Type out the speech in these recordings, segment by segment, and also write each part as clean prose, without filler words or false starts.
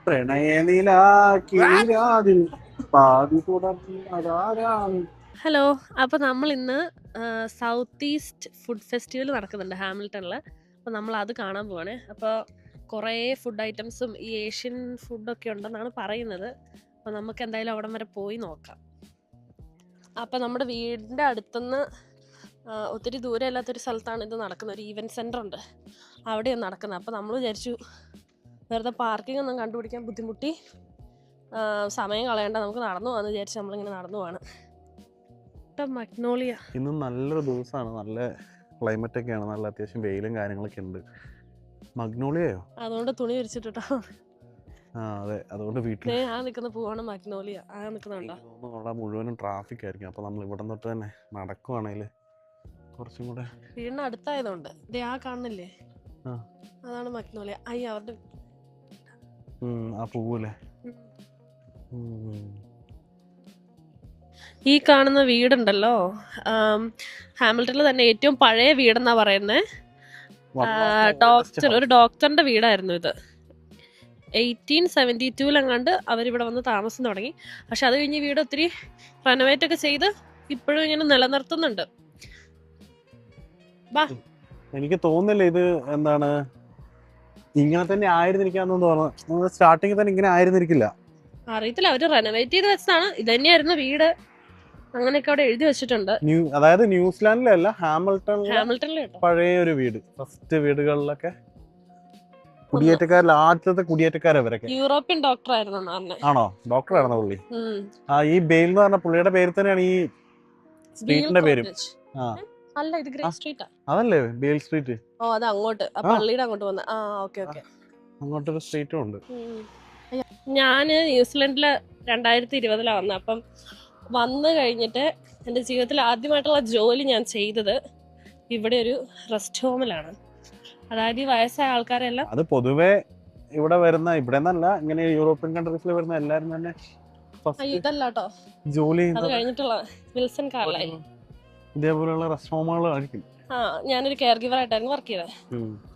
പ്രണയനിലാക്കിരാതിൽ പാതി തുടർന്നതാരാണ്. ഹലോ. അപ്പോൾ നമ്മൾ ഇന്ന് സൗത്ത് ഈസ്റ്റ് ഫുഡ് ഫെസ്റ്റിവൽ നടക്കുന്നുണ്ട് ഹാമിൽട്ടണിൽ. അപ്പോൾ നമ്മൾ അത് കാണാൻ പോവാണേ. അപ്പോൾ കുറേ ഫുഡ് ഐറ്റംസും ഈ ഏഷ്യൻ ഫുഡൊക്കെ ഉണ്ടെന്നാണ് പറയുന്നത്. അപ്പോൾ നമുക്ക് എന്തായാലും അവിടം വരെ പോയി നോക്കാം. അപ്പോൾ നമ്മുടെ വീടിൻ്റെ അടുത്തുനിന്ന് ഒത്തിരി ദൂരം അല്ലാത്തൊരു സ്ഥലത്താണ് ഇത് നടക്കുന്നത്. ഒരു ഈവൻറ്റ് സെൻറ്റർ ഉണ്ട്, അവിടെയാണ് നടക്കുന്നത്. അപ്പോൾ നമ്മൾ വിചാരിച്ചു വെറുതെ പാർക്കിംഗ് ഒന്നും കണ്ടുപിടിക്കാൻ ബുദ്ധിമുട്ടി സമയം കളയേണ്ട, നമുക്ക് നടന്നു പോകാമെന്ന് വിചാരിച്ച് നമ്മളിങ്ങനെ നടന്നു പോവാണ്. മഗ്നോളിയ ഇന്ന് നല്ലൊരു ദിവസമാണ്, നല്ല ക്ലൈമറ്റ് ഒക്കെയാണ്, നല്ല അത്യാവശ്യം വെയിലും കാര്യങ്ങളൊക്കെ ഉണ്ട്. മഗ്നോളിയയോ? അതുകൊണ്ട് തുണി വിരിച്ചിട്ടോ. അതെ, അതുകൊണ്ട് വീട്ടിൽ ആ നിൽക്കുന്ന പൂവാണ് മഗ്നോളിയ. ആ നിൽക്കുന്നുണ്ടോ? അവിടെ മുഴുവനും ട്രാഫിക് ആയിരിക്കും. അപ്പൊ നമ്മൾ ഇവിടെ തൊട്ട് തന്നെ നടക്കുവാണെങ്കിൽ കുറച്ചും കൂടെ വീടിന് അടുത്തായതുകൊണ്ട് ആ കാണുന്നില്ലേ, അതാണ് മഗ്നോളിയ. അയ്യ അവരുടെ ആ പൂവല്ലേ. ഈ കാണുന്ന വീടുണ്ടല്ലോ, ഹാമിൽട്ടണിൽ തന്നെ ഏറ്റവും പഴയ വീടെന്നാ പറയുന്നത്. ഒരു ഡോക്ടറിന്റെ വീടായിരുന്നു ഇത്. 1872 അവരിവിടെ വന്ന് താമസം തുടങ്ങി. പക്ഷെ അത് കഴിഞ്ഞ് വീട് ഒത്തിരി റെനോവേറ്റ് ഒക്കെ ചെയ്ത് ഇപ്പോഴും ഇങ്ങനെ നിലനിർത്തുന്നുണ്ട്. എനിക്ക് തോന്നുന്നില്ല ഇത് എന്താണ് ഇങ്ങനെ തന്നെ ആയിരുന്നിരിക്കാന്ന് തോന്നുന്നു. സ്റ്റാർട്ടിങ്ങിൽ തന്നെ ഇങ്ങനെ ആയിരുന്നിരിക്കില്ല, അറിയത്തില്ല. അവര് റെനോവേറ്റ് ചെയ്ത് വെച്ചതാണ്. ഇത് തന്നെയായിരുന്നു വീട്, അങ്ങനെയൊക്കെ അവിടെ എഴുതി വെച്ചിട്ടുണ്ട്. അതായത് ന്യൂസിലാൻഡിലല്ല, ഹാമിൽട്ടണിൽ പഴയ ഒരു വീട്. ഫസ്റ്റ് വീടുകളിലൊക്കെ കുടിയേറ്റക്കാരിൽ ആദ്യത്തെ കുടിയേറ്റക്കാരവരൊക്കെ യൂറോപ്യൻ ഡോക്ടർ ആയിരുന്നു. ആണോ? ഡോക്ടർ ആയിരുന്നോ പുള്ളി? ഈ ബെയിൽ എന്ന് പറഞ്ഞ പുള്ളിയുടെ പേര് തന്നെയാണ് ഈ സ്ട്രീറ്റിന്റെ പേരും. അല്ല, ഇത് ഗ്രേ സ്ട്രീറ്റാ. അതല്ലേ ബെയിൽ സ്ട്രീറ്റ്? ഓ, അത് അങ്ങോട്ട് പള്ളിയുടെ അങ്ങോട്ട് വന്ന. അങ്ങോട്ടൊരു സ്ട്രീറ്റും ഉണ്ട്. ഞാന് ന്യൂസിലൻഡില് 2020 വന്ന. അപ്പം വന്നു കഴിഞ്ഞിട്ട് എൻ്റെ ജീവിതത്തിൽ ആദ്യമായിട്ടുള്ള ജോലി ഞാൻ ചെയ്തത് ഇവിടെ ഒരു റെസ്റ്റ് ഹോമിലാണ്. അതായത് ഈ വയസ്സായ ആൾക്കാരെല്ലാം, അത് പൊതുവെ ഇവിടെ വരുന്ന, ഇവിടെ നിന്നല്ല, ഇങ്ങനെ യൂറോപ്യൻ കൺട്രീസിൽ വരുന്ന എല്ലാരും തന്നെ ഇതല്ലാട്ടോ ജോലി അത് കഴിഞ്ഞിട്ടുള്ള വിൽസൺ കാർലൈൽ ഇതേപോലെയുള്ള റെസ്റ്റ് ഹോമുകളായിരിക്കും. ഞാനൊരു കെയർ ഗിവർ ആയിട്ടായിരുന്നു വർക്ക് ചെയ്തത്.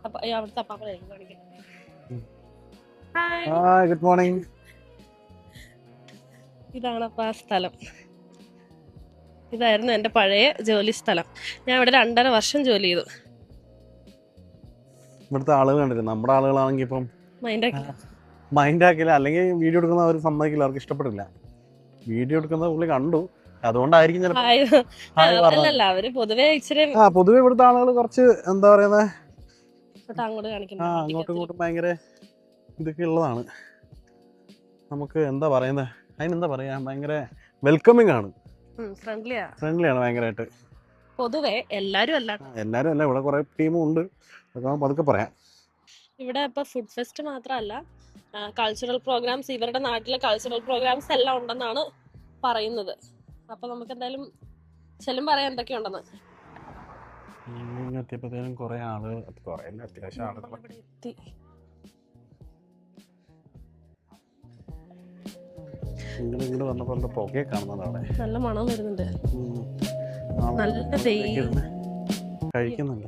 അപ്പൊ അവിടുത്തെ അപ്പാപ്പനായിരിക്കും കാണിക്കുന്നത്. Good morning. ഇതാണ് അപ്പൊ ആ സ്ഥലം. ഇതായിരുന്നു എൻ്റെ പഴയ ജോലി സ്ഥലം. ഞാൻ ഇവിടെ 2.5 വർഷം ജോലി ചെയ്തു. ഇവിടുത്തെ ആളുകൾ കണ്ടില്ല, നമ്മുടെ ആളുകളാണെങ്കിൽ ഇപ്പം മൈൻഡ് ആക്കില്ല, അല്ലെങ്കിൽ വീഡിയോ എടുക്കുന്ന അവർ സമ്മതിക്കില്ല, അവർക്ക് ഇഷ്ടപ്പെടില്ല. വീഡിയോ എടുക്കുന്ന പുള്ളി കണ്ടു, അതുകൊണ്ടായിരിക്കും അവര് പൊതുവെ ഇച്ചിരി പൊതുവെ ഇവിടുത്തെ ആളുകൾ കുറച്ച് എന്താ പറയുന്നത്, അങ്ങോട്ടും ഇങ്ങോട്ടും ഭയങ്കര ഇതൊക്കെ ഉള്ളതാണ്. നമുക്ക് എന്താ പറയുന്നത്, അതിനെന്താ പറയാ, ഭയങ്കര വെൽക്കമിങ് ആണ്, ഫ്രണ്ട്ലിയാണ് ഭയങ്കരമായിട്ട്. പൊതുവെ എല്ലാരും അല്ല, ഇവിടെ കുറെ ടീമും ഉണ്ട്, അതൊക്കെ പറയാം. ഇവിടെ ഇപ്പൊ ഫുഡ് ഫെസ്റ്റ് മാത്രമല്ല, കൾച്ചറൽ പ്രോഗ്രാംസ്, ഇവരുടെ നാട്ടിലെ കൾച്ചറൽ പ്രോഗ്രാംസ് എല്ലാം ഉണ്ടെന്നാണ് പറയുന്നത്. അപ്പൊ നമുക്ക് എന്തായാലും ചെല്ലും പറയാം എന്തൊക്കെയുണ്ടെന്ന്. എത്തിയപ്പോഴത്തേനും കുറെ ആളുകൾ, അത്യാവശ്യം ആളുകൾ എത്തി. ഇങ്ങോട്ട് വന്നപ്പോൾ പുകയെ കാണുന്നതാണ്, നല്ല മണം വരുന്നുണ്ട്, നല്ല കഴിക്കുന്നുണ്ട്.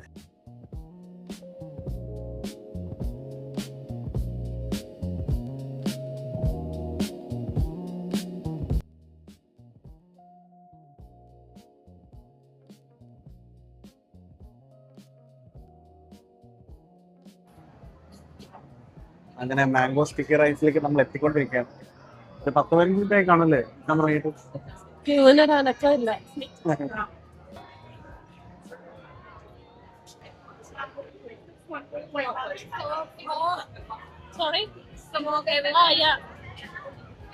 അങ്ങനെ മാംഗോ സ്റ്റിക്കി റൈസിലേക്ക് നമ്മൾ എത്തിക്കൊണ്ടിരിക്കുകയാണ്. 10-15 മിനിറ്റായി കാണല്ലേ നമ്മൾ അനക്കമില്ല. Sorry? Yeah.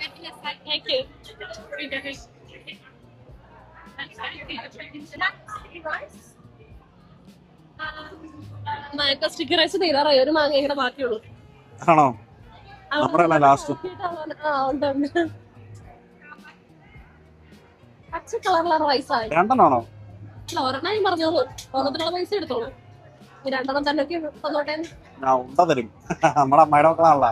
Thank you. Mango sticky rice തീരാറായി, ഒരു മാങ്ങ ഇങ്ങനെ ബാക്കിയുള്ളൂ. ആണോ? ലാസ്റ്റ് പച്ച കളറുള്ള റൈസായി. രണ്ടെണ്ണാണോ? ഒരെണ്ണം പറഞ്ഞോളൂ, ഓണത്തിനുള്ള പൈസ എടുത്തോളൂ. 2 തന്നെ തന്നോട്ടെ. ഉണ്ട തരും, നമ്മുടെ അമ്മയുടെ മക്കളാണല്ലോ.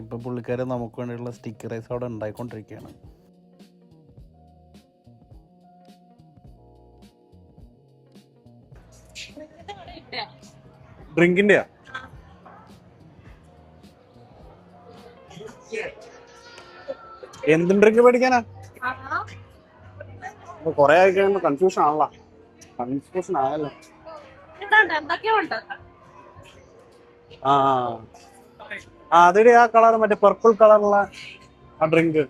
ഇപ്പൊ പുള്ളിക്കാരെ നമുക്ക് വേണ്ടിയുള്ള സ്റ്റിക്കി റൈസ് അവിടെ ഉണ്ടായിക്കൊണ്ടിരിക്കുകയാണ്. ഡ്രിങ്കിന്റെയാ? എന്തും ഡ്രിങ്ക് മേടിക്കാനാ? കൊറേ ആയി കഴിയുമ്പോ കൺഫ്യൂഷൻ ആണല്ലോ. കൺഫ്യൂഷൻ ആയല്ലോ. ആ അതില് ആ കളർ മറ്റേ പർപ്പിൾ കളറുള്ള ആ ഡ്രിങ്ക്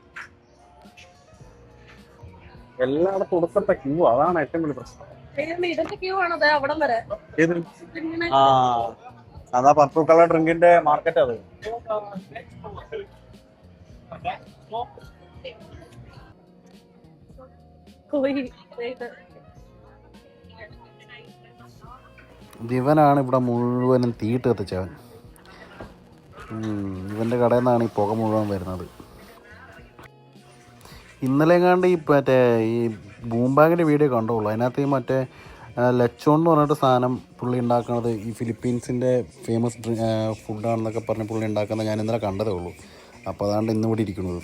എല്ലായിടത്തും ഉടുക്കത്തെ ക്യൂ, അതാണ് ഏറ്റവും വലിയ പ്രശ്നം. ആ അതാ പർപ്പിൾ കളർ ഡ്രിങ്കിന്റെ മാർക്കറ്റ് അത്. ഇവനാണ് ഇവിടെ മുഴുവനും തീയിട്ട് കത്തിച്ചവൻ. ഇവൻ്റെ കടയിൽ നിന്നാണ് ഈ പുക മുഴുവൻ വരുന്നത്. ഇന്നലെങ്ങാണ്ട് ഈ മറ്റേ ഈ ബൂംബാങ്ങിൻ്റെ വീഡിയോ കണ്ടുള്ളൂ. അതിനകത്ത് ഈ മറ്റേ ലച്ചോൺ എന്ന് പറഞ്ഞിട്ട് സാധനം പുള്ളി ഉണ്ടാക്കുന്നത് ഈ ഫിലിപ്പീൻസിൻ്റെ ഫേമസ് ഫുഡാണെന്നൊക്കെ പറഞ്ഞ് പുള്ളി ഉണ്ടാക്കുന്നത് ഞാൻ ഇന്നലെ കണ്ടതേ ഉള്ളൂ. അപ്പോൾ അതാണ്ട് ഇന്ന് ഇവിടെ ഇരിക്കുന്നത്.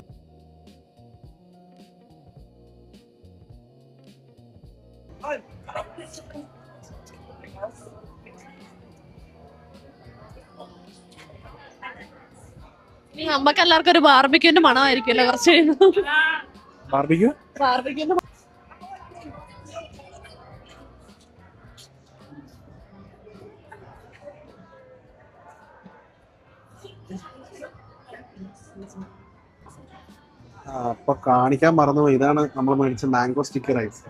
നമ്മക്ക് എല്ലാവർക്കും ഒരു ബാർബിക്യൂന്റെ മണമായിരിക്കുമല്ലോ കുറച്ച് ബാർബിക്യൂ. അപ്പൊ കാണിക്കാൻ മറന്നുപോയി, ഇതാണ് നമ്മൾ മേടിച്ച മാംഗോ സ്റ്റിക്കി റൈസ്.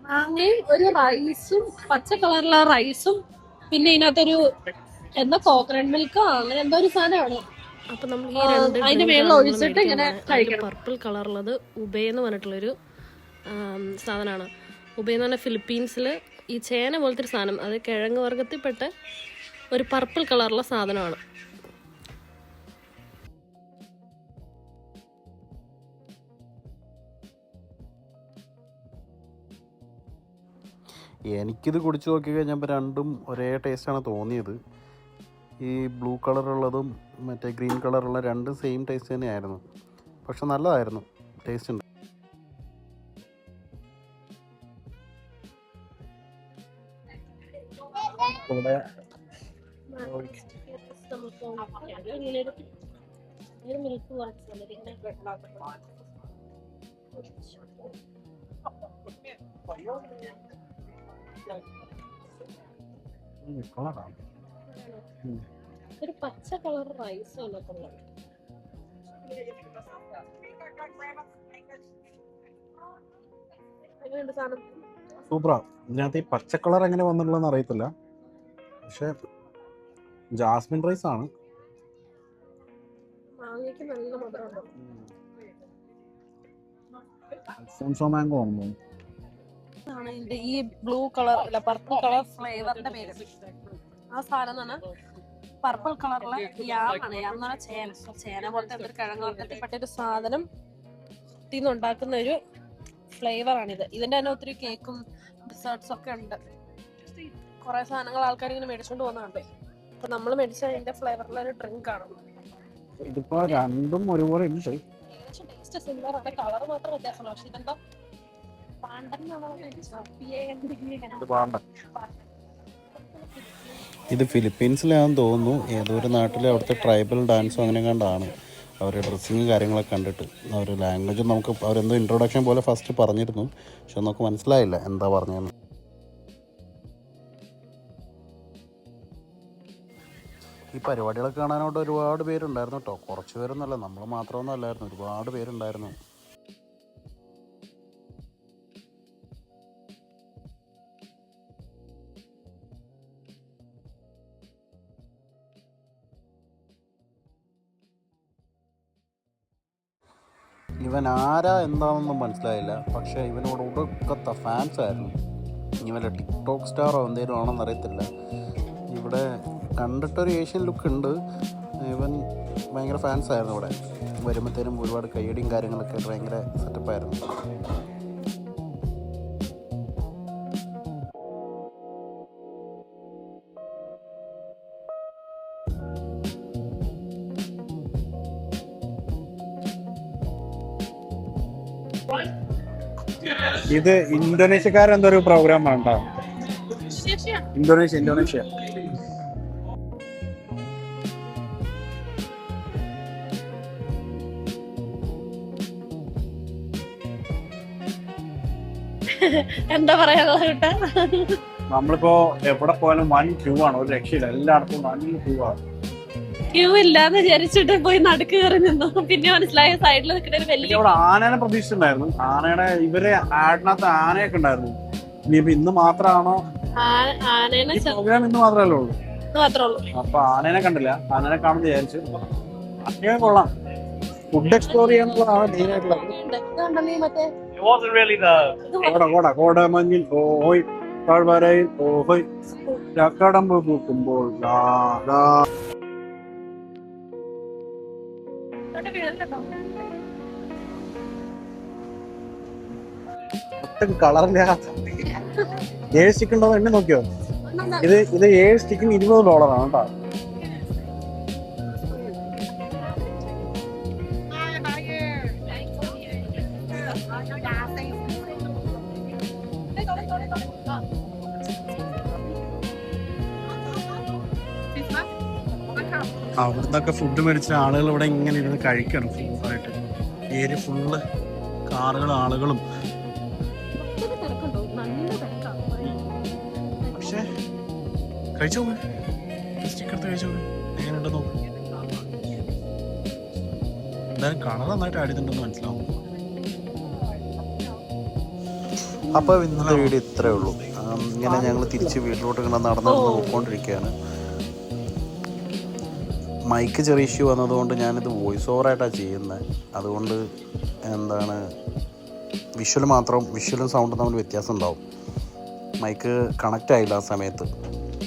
മാങ്ങയും ഒരു റൈസും പച്ച കളറിലുള്ള റൈസും പിന്നെ ഇതിനകത്തൊരു എന്താ കോക്കനട്ട് മിൽക്കോ അങ്ങനെ എന്തോ ഒരു സാധനമാണ്. അപ്പൊ നമ്മൾ ഈ അതിന്റെ മേളിൽ ഒഴിച്ചിട്ട് ഇങ്ങനെ കഴിക്കണം. പർപ്പിൾ കളറുള്ളത് ഉബേ എന്ന് പറഞ്ഞിട്ടുള്ളൊരു സാധനമാണ്. ഉബേ എന്ന് പറഞ്ഞാൽ ഫിലിപ്പീൻസിൽ ഈ ചേന പോലത്തെ ഒരു സാധനം, അത് കിഴങ്ങ് വർഗത്തിൽപ്പെട്ട ഒരു പർപ്പിൾ കളറുള്ള സാധനമാണ്. എനിക്കിത് കുടിച്ചു നോക്കി കഴിഞ്ഞപ്പോൾ രണ്ടും ഒരേ ടേസ്റ്റാണ് തോന്നിയത്. ഈ ബ്ലൂ കളറുള്ളതും മറ്റേ ഗ്രീൻ കളറുള്ള രണ്ടും സെയിം ടേസ്റ്റ് തന്നെയായിരുന്നു. പക്ഷെ നല്ലതായിരുന്നു, ടേസ്റ്റ് ഉണ്ട്. ഒരു പച്ച കളർ റൈസ് സൂപ്പറാ. ഇതിനകത്ത് ഈ പച്ച കളർ എങ്ങനെ വന്നിട്ടുള്ളതെന്ന് അറിയത്തില്ല, പക്ഷെ ജാസ്മിൻ റൈസ് ആണ്. മാംഗോ ആണെന്ന് തോന്നുന്നു. ഈ ബ്ലൂ കളർ അല്ല പർപ്പിൾ കളർ ഫ്ലേവറിന്റെ പേര്. ആ സാധനം പർപ്പിൾ കളറിലെ യാമാണ്. യാം എന്ന് പറഞ്ഞാൽ ചേന പോലത്തെ ഒരു കിഴങ്ങ് വർഗ്ഗത്തിൽപ്പെട്ട ഒരു സാധനം ഉണ്ടാക്കുന്ന ഒരു ഫ്ലേവർ ആണിത്. ഇതിന്റെ തന്നെ ഒത്തിരി കേക്കും ഡിസേർട്ട്സ് ഒക്കെ ഉണ്ട്. കുറെ സാധനങ്ങൾ ആൾക്കാർ ഇങ്ങനെ മേടിച്ചോണ്ട് പോകുന്നുണ്ട്. അപ്പൊ നമ്മൾ മേടിച്ച അതിന്റെ ഫ്ലേവറിലുള്ള ഒരു ഡ്രിങ്ക് ആണ്. ഇതിപ്പോ രണ്ടും ഒരുപോലെ ഉണ്ട്. ടേസ്റ്റ് സിമിലർ ആണ്, കളർ മാത്രം വ്യത്യാസമുള്ള. പക്ഷെ ഇതെന്താ ഇത് ഫിലിപ്പീൻസിലാണെന്ന് തോന്നുന്നു. ഏതൊരു നാട്ടിലെ അവിടുത്തെ ട്രൈബൽ ഡാൻസും അങ്ങനെ കണ്ടാണ്. അവരുടെ ഡ്രസ്സിങ് കാര്യങ്ങളൊക്കെ കണ്ടിട്ട് അവർ ലാംഗ്വേജ് നമുക്ക് അവരെന്തോ ഇൻട്രൊഡക്ഷൻ പോലെ ഫസ്റ്റ് പറഞ്ഞിരുന്നു, പക്ഷെ നമുക്ക് മനസ്സിലായില്ല എന്താ പറഞ്ഞതെന്ന്. ഈ പരിപാടികളൊക്കെ കാണാനായിട്ട് ഒരുപാട് പേരുണ്ടായിരുന്നു കേട്ടോ. കുറച്ച് പേരൊന്നുമല്ല, നമ്മൾ മാത്രമൊന്നും അല്ലായിരുന്നു, ഒരുപാട് പേരുണ്ടായിരുന്നു. ഇവൻ ആരാ എന്താണെന്നൊന്നും മനസ്സിലായില്ല, പക്ഷേ ഇവനോട് ഒടുക്കത്തെ ഫാൻസ് ആയിരുന്നു. ഇനി വല്ല ടിക്ടോക്ക് സ്റ്റാറോ എന്തെങ്കിലും ആണെന്ന് അറിയത്തില്ല. ഇവിടെ കണ്ടിട്ടൊരു ഏഷ്യൻ ലുക്ക് ഉണ്ട്. ഇവൻ ഭയങ്കര ഫാൻസ് ആയിരുന്നു. ഇവിടെ വരുമ്പോഴത്തേനും ഒരുപാട് കയ്യടിയും കാര്യങ്ങളൊക്കെ ആയിട്ട് ഭയങ്കര സെറ്റപ്പായിരുന്നു. ഇത് ഇന്തോനേഷ്യക്കാരെന്തോ ഒരു പ്രോഗ്രാം വേണ്ട. ഇന്തോനേഷ്യ എന്താ പറയാനുള്ളത് കേട്ടാ? നമ്മളിപ്പോ എവിടെ പോയാലും വൻ ക്യൂ ആണ്, ഒരു രക്ഷയില്ല, എല്ലായിടത്തും വൻ ക്യൂ ആണ്. ക്യൂ ഇല്ലാന്ന് വിചാരിച്ചിട്ട് പോയി നടുക്ക് കയറി നിന്നു. പിന്നെ മനസ്സിലായ സൈഡിൽ നിൽക്കുന്ന ഒരു പിന്നെ വലിയ ഇവിടെ ആനേനെ പ്രതീക്ഷിച്ചിട്ടുണ്ടായിരുന്നു. ആനയുടെ ഇവരെ ആടിനകത്ത് ആനയൊക്കെ ഉണ്ടായിരുന്നു. ഇനിയിപ്പോ ഇന്ന് മാത്രമാണോ ആനേനെ പ്രോഗ്രാം? ഇന്ന് മാത്രമല്ലേ ഉള്ളൂ. മാത്രമേ ഉള്ളൂ. അപ്പൊ ആനേനെ കണ്ടില്ല, ആനേനെ കാണുന്ന വിചാരിച്ചു. അങ്ങനെ കൊള്ളാം. ഫുഡ് എക്സ്പ്ലോർ ചെയ്യാന്നുള്ളതാണ് മെയിൻ ആയിട്ടുള്ളത്. കോടമഞ്ഞിൽ ഓഹോയ്, താഴ്വരയിൽ ഓഹോയ്, ചക്കടമ്പ് പൂക്കുമ്പോൾ കളറില്ല. 7 സ്റ്റിക്ക് ഉണ്ടോ എണ്ണ നോക്കിയോ? ഇത് 7 സ്റ്റിക്കിന് $20 കേട്ടോ. അവിടുന്നൊക്കെ ഫുഡ് മേടിച്ച ആളുകൾ ഇവിടെ ഇങ്ങനെ ഇരുന്ന് കഴിക്കണം ഫുള്ളായിട്ട്. ഏരിയ ഫുള്ള് കാറുകളും ആളുകളും. പക്ഷേ കഴിച്ചോ, സ്റ്റിക്ക് എടുത്ത് കഴിച്ചോ, എങ്ങനെയുണ്ട് നോക്കും. എന്തായാലും കളർ നന്നായിട്ട് ആടിയിട്ടുണ്ടെന്ന് മനസ്സിലാവും. അപ്പോൾ ഇന്നത്തെ വീഡിയോ ഇത്രയേ ഉള്ളൂ. ഇങ്ങനെ ഞങ്ങൾ തിരിച്ച് വീട്ടിലോട്ട് ഇങ്ങനെ നടന്നു പോയിക്കൊണ്ടിരിക്കുകയാണ്. മൈക്ക് ചെറിയ ഇഷ്യൂ വന്നതുകൊണ്ട് ഞാനിത് വോയിസ് ഓവറായിട്ടാണ് ചെയ്യുന്നത്. അതുകൊണ്ട് എന്താണ് വിഷ്വലും സൗണ്ടും തമ്മിൽ വ്യത്യാസം ഉണ്ടാവും. മൈക്ക് കണക്റ്റ് ആയില്ല ആ സമയത്ത്,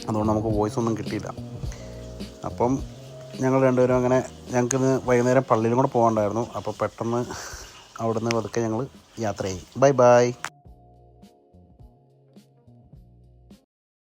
അതുകൊണ്ട് നമുക്ക് വോയിസ് ഒന്നും കിട്ടിയില്ല. അപ്പം ഞങ്ങൾ രണ്ടുപേരും അങ്ങനെ, ഞങ്ങൾക്കിന്ന് വൈകുന്നേരം പള്ളിയിലും കൂടെ പോകാനുണ്ടായിരുന്നു. അപ്പോൾ പെട്ടെന്ന് അവിടുന്ന് പതുക്കെ ഞങ്ങൾ യാത്രയായി. Bye bye.